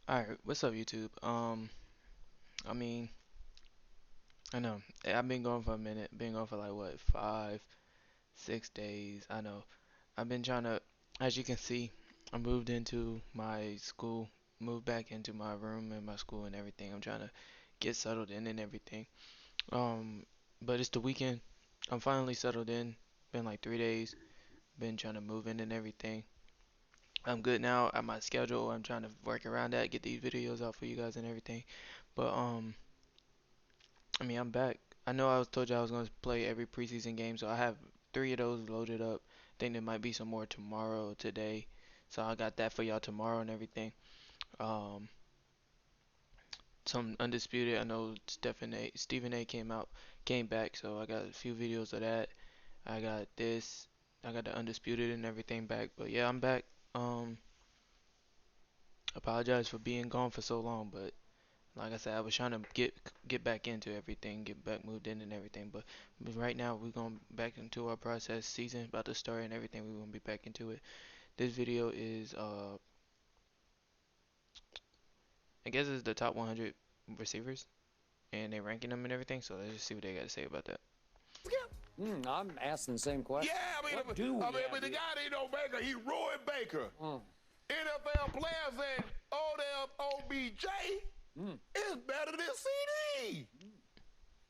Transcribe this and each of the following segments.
Alright, what's up YouTube? I mean, I know I've been going for a minute, been going for like what, 5, 6 days. I know I've been trying to, as you can see, I moved into my school, moved back into my room in my school and everything. I'm trying to get settled in and everything. Um, but it's the weekend. I'm finally settled in. Been like 3 days. Been trying to move in and everything. I'm good now at my schedule. I'm trying to work around that, get these videos out for you guys and everything. But I'm back. I know I was told you I was going to play every preseason game, so I have 3 of those loaded up. I think there might be some more tomorrow, today. So I got that for y'all tomorrow and everything. Um, some undisputed. I know Stephen A came back, so I got a few videos of that. I got this. I got the undisputed and everything back. But yeah, I'm back. Um, apologize for being gone for so long, but like I said, I was trying to get back into everything, get back moved in and everything. But right now we're going back into our process. Season about to start and everything. We're gonna be back into it. This video is I guess it's the top 100 receivers and they ranking them and everything. So let's just see what they got to say about that. I'm asking the same question. Yeah, but the guy ain't no Baker. He ruined Baker. NFL players and Odell OBJ is better than CD.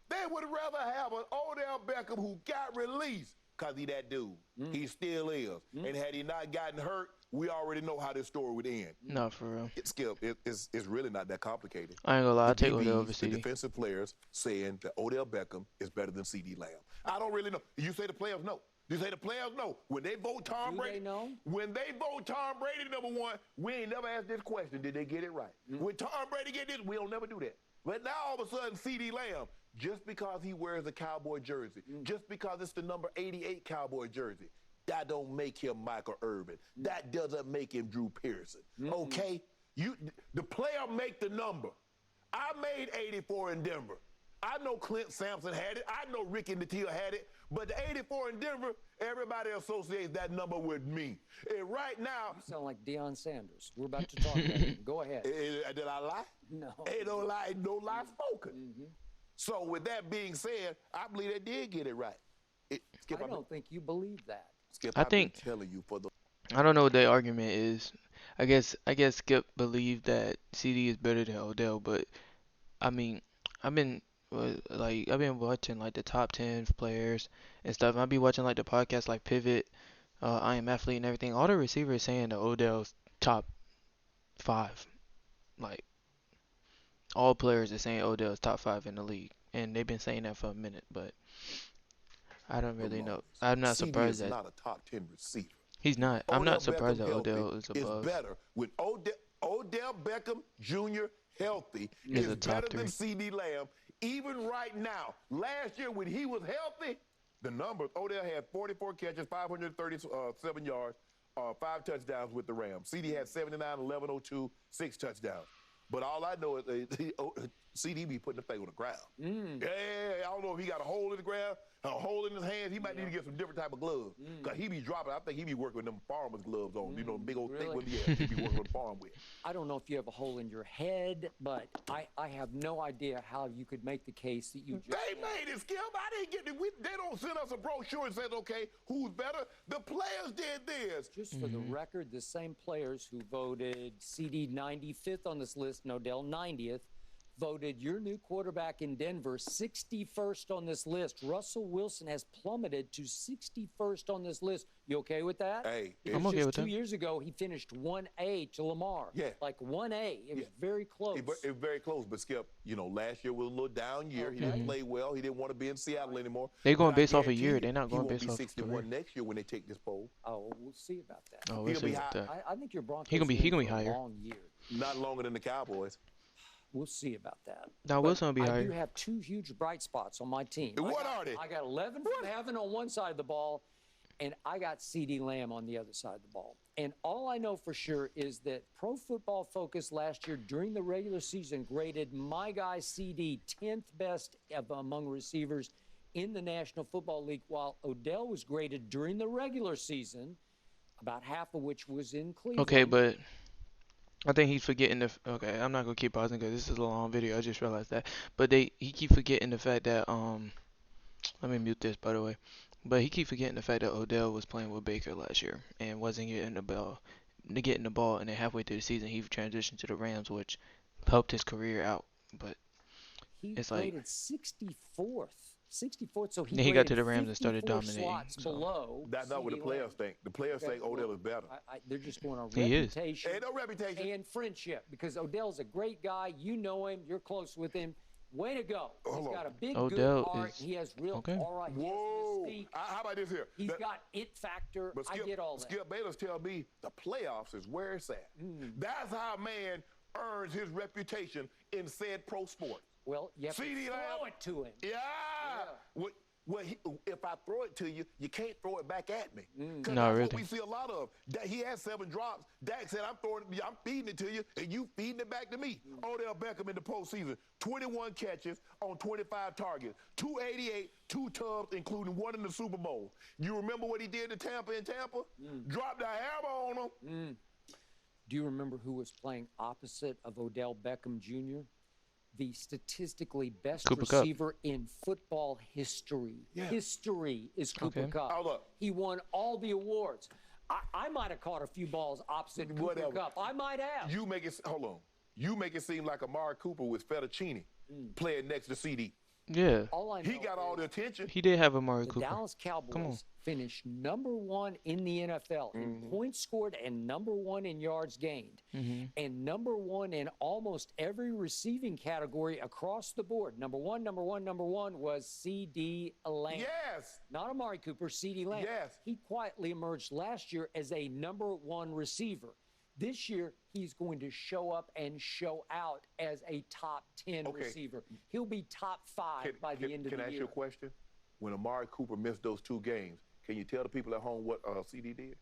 They would rather have an Odell Beckham who got released because he that dude. He still is. And had he not gotten hurt, we already know how this story would end. No, for real. It's really not that complicated. I ain't gonna lie. I'll take Odell over The CD. defensive players saying that Odell Beckham is better than CeeDee Lamb. I don't really know. You say the players know. You say the players know. When they vote Tom Brady, when they vote Tom Brady number one, we ain't never asked this question. Did they get it right? When Tom Brady get this, we don't never do that. But now all of a sudden, CeeDee Lamb, just because he wears a Cowboy jersey, just because it's the number 88 Cowboy jersey, that don't make him Michael Irvin. That doesn't make him Drew Pearson. Okay? The player make the number. I made 84 in Denver. I know Clint Sampson had it. I know Ricky Natil had it. But the 84 in Denver, everybody associates that number with me. And right now... You sound like Deion Sanders. We're about to talk about him. Go ahead. Did I lie? No. Ain't no lie spoken. So with that being said, I believe they did get it right. Skip, I don't think you believe that. Skip, I think telling you for the... I don't know what their argument is. I guess Skip believed that CD is better than Odell, but I mean, I've been I've been watching like the top 10 players and stuff. I'll be watching like the podcasts like Pivot, I Am Athlete and everything. All the receivers saying that Odell's top 5. Like all players are saying Odell's top 5 in the league, and they've been saying that for a minute. But I don't really know. I'm not CD surprised is that not a top 10 receiver. he's not. I'm Odell not surprised Beckham that Odell healthy is above. better. With Odell Beckham Jr. healthy Is is a top better 3. than CeeDee Lamb. Even right now, last year when he was healthy, the numbers, Odell had 44 catches, 537 yards, 5 touchdowns with the Rams. CD had 79, 1102, 6 touchdowns. But all I know is CD be putting the thing on the ground. Yeah, I don't know if he got a hole in the ground, a hole in his hands. He might need to get some different type of gloves. Because he be dropping, I think he be working with them farmer's gloves on. You know, big old thick ones, yeah, he be working on the farm with. I don't know if you have a hole in your head, but I have no idea how you could make the case that you just... They made it, Skip. I didn't get it. They don't send us a brochure and says, okay, who's better? The players did this. Just for the record, the same players who voted CD 95th on this list and Odell 90th voted your new quarterback in Denver 61st on this list. Russell Wilson has plummeted to 61st on this list. You okay with that? Hey, I'm okay with that. 2 years ago, he finished 1A to Lamar. Yeah. Like 1A. It was very close. It was very close, but Skip, you know, last year was a little down year. He didn't play well. He didn't want to be in Seattle anymore. They're going But I based off a guarantee year. you, They're not going based He off won't be career. 61 next year when they take this poll. Oh, we'll see about that. Oh, we'll He'll see be about high. that. I think your Broncos He gonna be for higher. a long year. Not longer than the Cowboys. We'll see about that. Now Wilson will be I higher. do have 2 huge bright spots on my team. What are they? I got 11 from heaven on one side of the ball, and I got CeeDee Lamb on the other side of the ball. And all I know for sure is that Pro Football Focus last year during the regular season graded my guy CD 10th best among receivers in the National Football League, while Odell was graded during the regular season, about half of which was in Cleveland. Okay, but I think he's forgetting the. Okay, I'm not gonna keep pausing because this is a long video. I just realized that. But he keep forgetting the fact that let me mute this by the way. But he keep forgetting the fact that Odell was playing with Baker last year and wasn't getting the ball, and then halfway through the season he transitioned to the Rams, which helped his career out. But He it's like rated 64th. 64th, so he then he got rated to the Rams and started 54 dominating. slots So below. That's not what the CeeDee players Lamb. think. The players think Odell is better. They're just going on he is. reputation. Ain't no reputation. And friendship, because Odell's a great guy. You know him. You're close with him. Way to go. He's got a big, Odell good heart. is He has real okay. aura. He Whoa. has mystique. How about this here? He's got it factor. But Skip, I get all that. Skip Bayless tell me the playoffs is where it's at. That's how a man earns his reputation in said pro sport. Well, you have to CeeDee Lamb, throw it to him. Yeah. If I throw it to you, you can't throw it back at me. No, That's really. what we see a lot of. He had 7 drops. Dak said, I'm feeding it to you, and you feeding it back to me. Odell Beckham in the postseason, 21 catches on 25 targets, 288, 2 tubs, including 1 in the Super Bowl. You remember what he did to Tampa in Tampa? Dropped the hammer on him. Do you remember who was playing opposite of Odell Beckham Jr.? The statistically best Cooper Kupp. receiver in football history. Yeah. History is Cooper Okay. Kupp. Hold up. He won all the awards. I might have caught a few balls opposite Cooper Whatever. Kupp. I might have. You make it, hold on. You make it seem like Amari Cooper with fettuccine playing next to CD. Yeah, All I know He got all is the attention. he did have Amari the Cooper. Dallas Come on. Cowboys finished #1 in the NFL in points scored and #1 in yards gained. And #1 in almost every receiving category across the board. Number one was CeeDee Lamb. Yes. Not Amari Cooper, CeeDee Lamb. Yes. He quietly emerged last year as a #1 receiver. This year, he's going to show up and show out as a top 10 receiver. He'll be top 5 by the end of the year. Can I ask you a question? When Amari Cooper missed those 2 games, can you tell the people at home what CD did?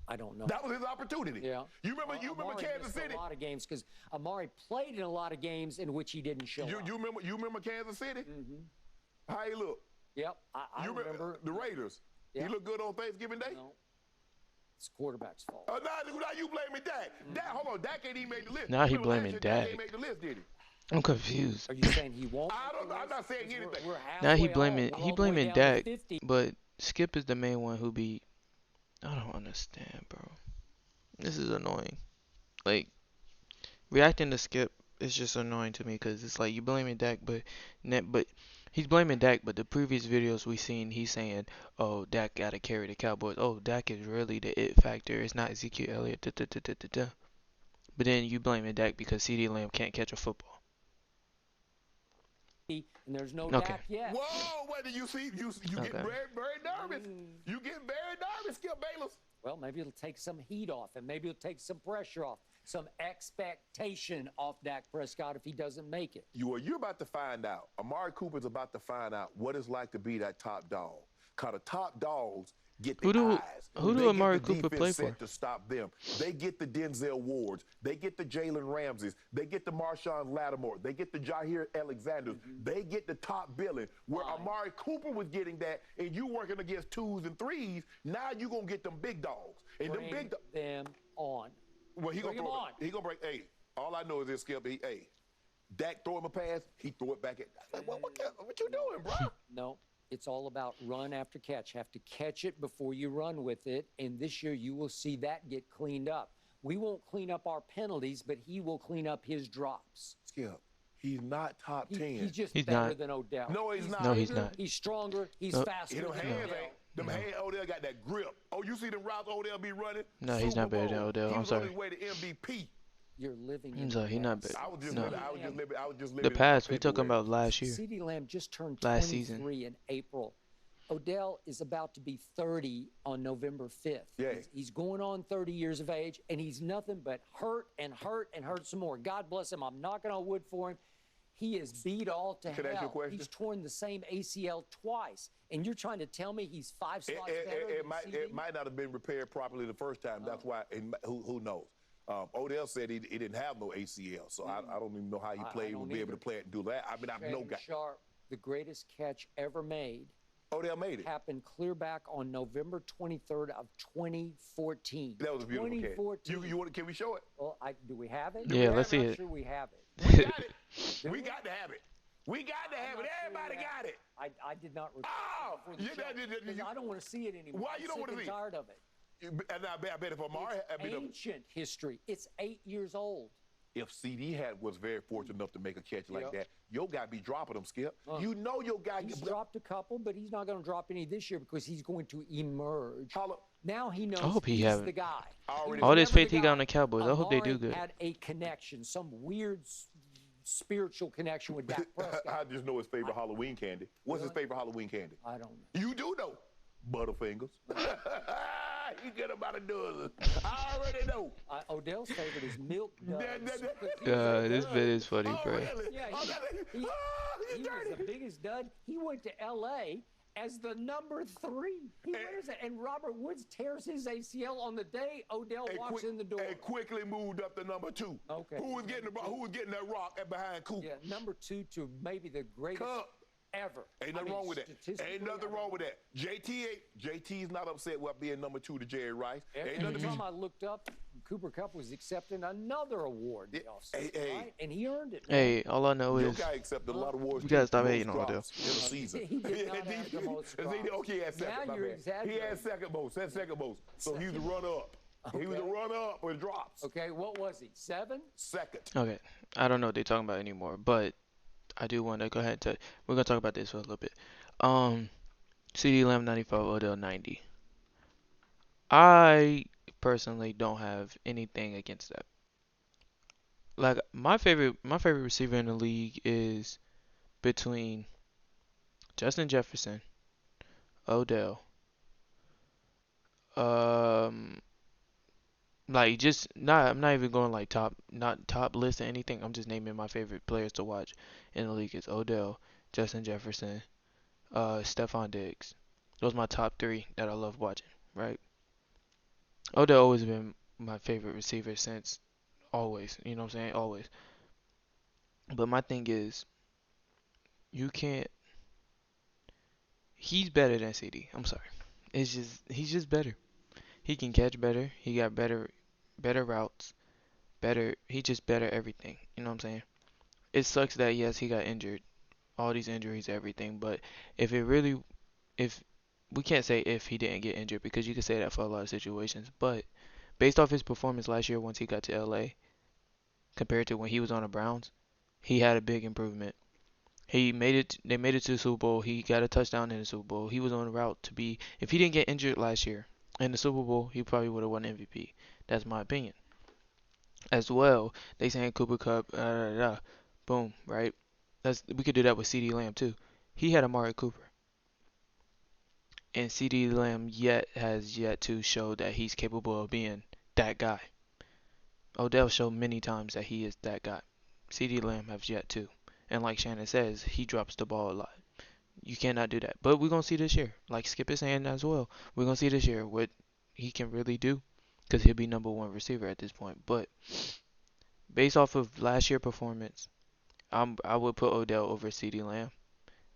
I don't know. That was his opportunity. Yeah. You remember Amari Kansas missed City? a lot of games because Amari played in a lot of games in which he didn't show up. You remember Kansas City? How he look? Yep, I remember. The Raiders. Yeah. He looked good on Thanksgiving Day? No, it's quarterback's fault. Now you blaming Dak. Hold on, Dak ain't even made the list. Now he Remember last blaming year, Dak. ain't made the list, did he? I'm confused. Are you saying he won't? I'm not saying anything. We're Now he halfway blaming all he the way blaming down to Dak, 50. but Skip is the main one who be. I don't understand, bro. This is annoying. Like reacting to Skip is just annoying to me because it's like you blaming Dak, but he's blaming Dak. But the previous videos we seen, he's saying, "Oh, Dak gotta carry the Cowboys. Oh, Dak is really the it factor. It's not Ezekiel Elliott." Da, da, da, da, da, da. But then you blaming Dak because CeeDee Lamb can't catch a football. And there's no Okay. Dak yet. Whoa, what do you see? You Okay. get very nervous. You get very nervous, Skip Bayless. Well, maybe it'll take some heat off, and maybe it'll take some pressure off, some expectation off Dak Prescott if he doesn't make it. You're about to find out. Amari Cooper's about to find out what it's like to be that top dog. Because the top dogs get the eyes. Who do They get Amari the Cooper defense play set for? to stop them. They get the Denzel Wards. They get the Jalen Ramseys. They get the Marshawn Lattimore. They get the Jair Alexanders. They get the top billing. Where Amari Cooper was getting that, and you working against 2s and 3s, now you going to get them big dogs. And Bring them big them on. Well, he Bring gonna him throw on. He gonna break. Hey, all I know is this, Skip. Dak throw him a pass. He throw it back at. Like, what you doing, bro? No, it's all about run after catch. Have to catch it before you run with it. And this year you will see that get cleaned up. We won't clean up our penalties, but he will clean up his drops. Skip, he's not top 10. He's just He's better not. than Odell. No, he's not. No, he's not. He's stronger. He's No. faster. Them than hands Odell. ain't. Them hands, Odell got that grip. Oh, you see them routes Odell be running? No, he's Super not better than Bowl. Odell. He I'm was on sorry. his way to MVP. You're living in He's the like, he not past. better. I was just No. living. I was just living. The in past we talking February. about last year. CeeDee Lamb just turned Last 23 season. in April. Odell is about to be 30 on November 5th. Yeah. He's going on 30 years of age, and he's nothing but hurt and hurt and hurt some more. God bless him. I'm knocking on wood for him. He is beat all to Can I ask you a hell. question? He's torn the same ACL twice, and you're trying to tell me he's 5 slots better than CeeDee? It might not have been repaired properly the first time. That's why. Who knows? Odell said he didn't have no ACL, so I don't even know how he I played. don't Would be able to either. play it and do that. I mean, I'm no Shannon guy. Sharp, the greatest catch ever made. Odell made it. Happened clear back on November 23rd of 2014. That was a beautiful catch. 2014. You want? Can we show it? Well, do we have it? Yeah, let's see I'm it. not sure we have it. We got it. We got to have it. We got to have it. Everybody got it. I did not record Oh, it. I don't want to see it anymore. Why you don't want to see it? I'm tired of it. And I bet if Amari, It's ancient history. It's 8 years old. if CeeDee was very fortunate enough to make a catch like that, your guy be dropping them, Skip. You know your guy. He's dropped a couple, but he's not going to drop any this year because he's going to emerge. Now he knows he's the guy. All this faith he got on the Cowboys. I hope they do good. Had a connection, some weird spiritual connection with Dak Prescott. I just know his favorite Halloween candy. What's his favorite Halloween candy? I don't know. You do know. Butterfingers. He get about a dozen. I already know. Odell's favorite is milk duds. This bit is funny, bro. Really? Yeah, he was the biggest dud. He went to L.A. as the number 3. He wears it, and Robert Woods tears his ACL on the day Odell walks in the door. And quickly moved up to number 2. Okay. Who was getting that rock behind Cooper? Yeah, number 2 to maybe the greatest ever. Ain't nothing wrong with that. Ain't nothing wrong with that. JT's not upset with being number 2 to Jerry Rice. Every time I looked up, Cooper Kupp was accepting another award in the offseason, right? And he earned it. Hey, all I know is your guy accepted a lot of awards. You gotta stop hating on Odell. In a season. He did not have the most drops. Okay, he had second. Now you're exaggerating. He had second most. That's second most. So he was the runner-up. Okay. He was the runner-up with drops. Okay, what was he? 7? Second. Okay, I don't know what they're talking about anymore, but I do want to go ahead and we're gonna talk about this for a little bit. CeeDee Lamb 95, Odell 90. I personally don't have anything against that. Like my favorite receiver in the league is between Justin Jefferson, Odell, like just I'm not even going like top list or anything. I'm just naming my favorite players to watch in the league is Odell, Justin Jefferson, Stephon Diggs. Those are my top 3 that I love watching, right? Odell always been my favorite receiver since always, you know what I'm saying? Always. But my thing is he's better than CeeDee. I'm sorry. He's just better. He can catch better. He got better routes. He just better everything. You know what I'm saying? It sucks that yes, he got injured. All these injuries, everything, but if we can't say if he didn't get injured because you can say that for a lot of situations, but based off his performance last year once he got to LA compared to when he was on the Browns, he had a big improvement. They made it to the Super Bowl. He got a touchdown in the Super Bowl. He was on the route to be, if he didn't get injured last year in the Super Bowl, he probably would have won MVP. That's my opinion. As well, they saying Cooper Kupp, boom, right? We could do that with CeeDee Lamb too. He had Amari Cooper. And CeeDee Lamb has yet to show that he's capable of being that guy. Odell showed many times that he is that guy. CeeDee Lamb has yet to. And like Shannon says, he drops the ball a lot. You cannot do that. But we're going to see this year. Like Skip is saying as well. We're going to see this year what he can really do. Because he'll be number 1 receiver at this point. But based off of last year's performance, I would put Odell over CeeDee Lamb.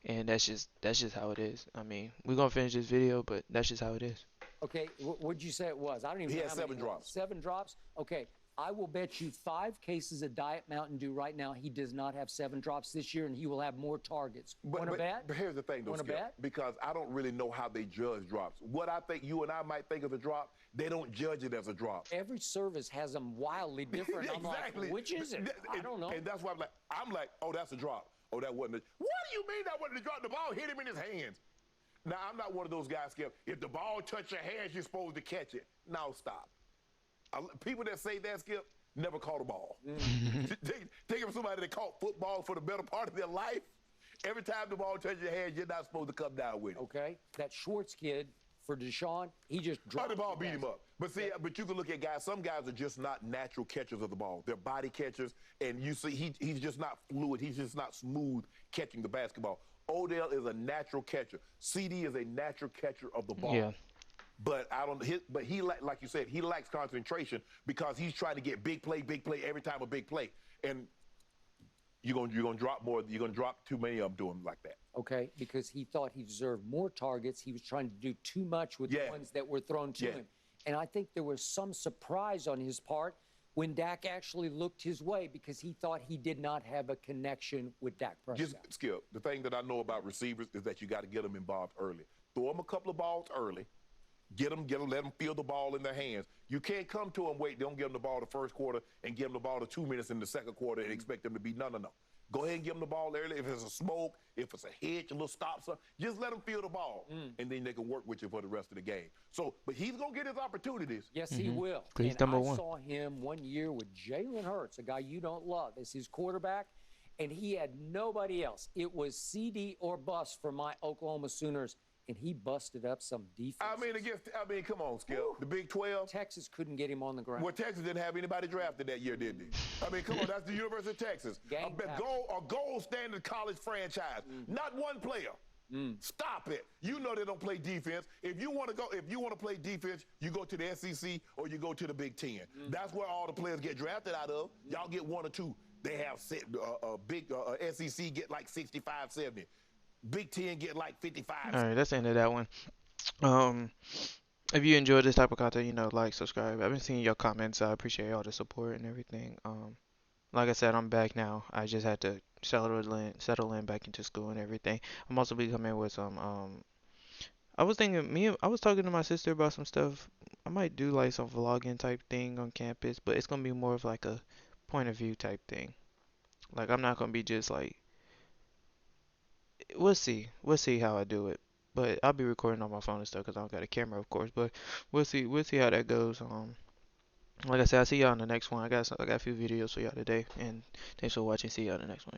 And that's just how it is. I mean, we're going to finish this video, but that's just how it is. Okay, what'd you say it was? I don't even know. He had 7 drops. 7 drops? Okay, I will bet you 5 cases of Diet Mountain Dew right now he does not have 7 drops this year, and he will have more targets. Want to bet? But here's the thing, though, Skip, because I don't really know how they judge drops. What I think you and I might think of a drop, they don't judge it as a drop. Every service has them wildly different. Exactly. I'm like, which is it? I don't know. And that's why I'm like, oh, that's a drop. Oh, that wasn't a... What do you mean that wasn't a drop? The ball hit him in his hands. Now, I'm not one of those guys, Skip. If the ball touch your hands, you're supposed to catch it. Now, stop. People that say that, Skip, never caught a ball. Think of somebody that caught football for the better part of their life. Every time the ball touches your hands, you're not supposed to come down with it. Okay. That Schwartz kid for Deshaun, he just dropped the ball, beat him up. But see, but you can look at guys. Some guys are just not natural catchers of the ball. They're body catchers, and you see he's just not fluid. He's just not smooth catching the basketball. Odell is a natural catcher. CeeDee is a natural catcher of the ball. Yeah. But he like you said, he lacks concentration because he's trying to get big play every time a big play. And You're gonna drop more. You're gonna drop too many of them to him like that. Okay, because he thought he deserved more targets. He was trying to do too much with the ones that were thrown to him. And I think there was some surprise on his part when Dak actually looked his way because he thought he did not have a connection with Dak Prescott. Just Skip. The thing that I know about receivers is that you got to get them involved early. Throw them a couple of balls early. Get them, let them feel the ball in their hands. You can't come to them, don't give them the ball the first quarter and give them the ball the 2 minutes in the second quarter and expect them to be no. Go ahead and give them the ball early. If it's a smoke, if it's a hitch, a little stop, just let them feel the ball, and then they can work with you for the rest of the game. So, but he's going to get his opportunities. Yes, he will. He's and number I one. saw him one year with Jalen Hurts, a guy you don't love, as his quarterback, and he had nobody else. It was CD or bust for my Oklahoma Sooners, and he busted up some defense. I mean, come on, Skip. The Big 12. Texas couldn't get him on the ground. Well, Texas didn't have anybody drafted that year, did they? I mean, come on, that's the University of Texas. A gold standard college franchise. Not one player. Stop it. You know they don't play defense. If you want to play defense, you go to the SEC or you go to the Big Ten. That's where all the players get drafted out of. Y'all get one or two. They have big SEC get like 65, 70. Big Ten get like 55. All right, that's the end of that one. If you enjoyed this type of content, like, subscribe. I've been seeing your comments. I appreciate all the support and everything. Like I said, I'm back now. I just had to settle in back into school and everything. I'm also be coming with some. I was talking to my sister about some stuff. I might do like some vlogging type thing on campus, but it's gonna be more of like a point of view type thing. Like, I'm not gonna be just like. We'll see. We'll see how I do it. But I'll be recording on my phone and stuff because I don't got a camera, of course. But we'll see. We'll see how that goes. Like I said, I'll see y'all in the next one. I got a few videos for y'all today, and thanks for watching. See y'all in the next one.